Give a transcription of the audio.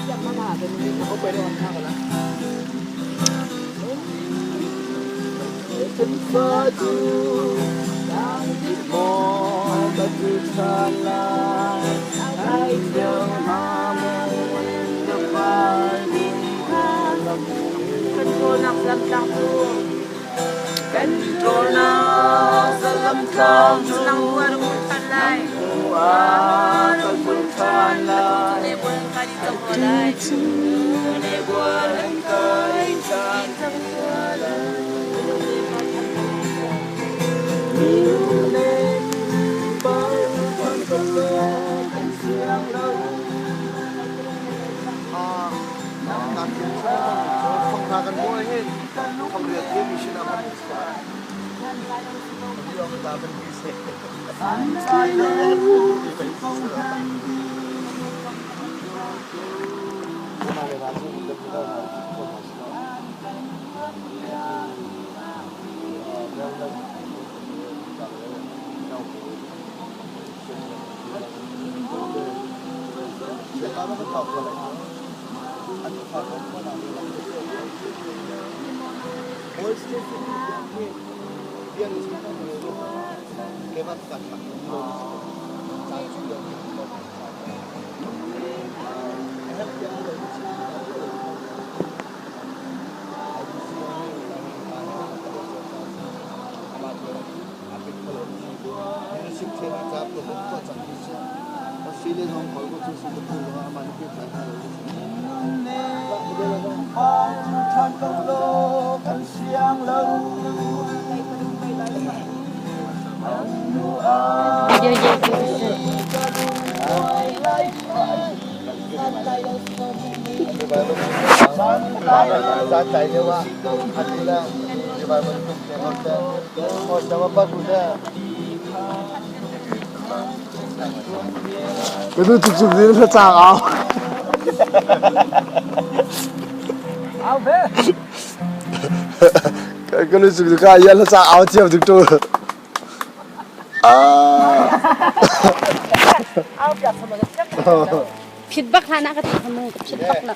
อยากมาผ่าเป็นนิดเขาไปนอนข้างกันแล้วเป็นฟ้าจูทางที่มองก็คือทางลายให้เจ้าหาโมนจะไปบุญหาลำเป็นคนนักลำตังตัวเป็นคนนักลำตังนังวัวมุทันไลวัวต้องมุทันไลในบัวคดีต้องหัวไลในบัวลังกายจากทั้งหัวไลมีเล่นบางคนก็เลือกเป็นเสียงเราการกินข้าวฟังทางกันมวยให้ทำเรือที่มีชื่อนามันสายที่เราตาเป็นพิเศษใช่เลยเป็นเสือมาเลยมาที่จะมีเราคนมาสอนเราเดี๋ยวเราต้องตอบอะไรอันนี้พอผมก็เราโอ้ยสเตฟนี่เรียนรู้กันเลยเก็บมาสักพักสายชุดเดียวแฮปปี้เลย실내 좀 걸고 주시는 분들과 많이 그래도 쭉쭉이는 살짝เอาเพ่ 그래도 쭉쭉 아이야 살짝 아우 티어 쭉쭉 เอาแบบเสมอกับ ผิดบักฮานะก็ผิดเสมอกับผิดบักนะ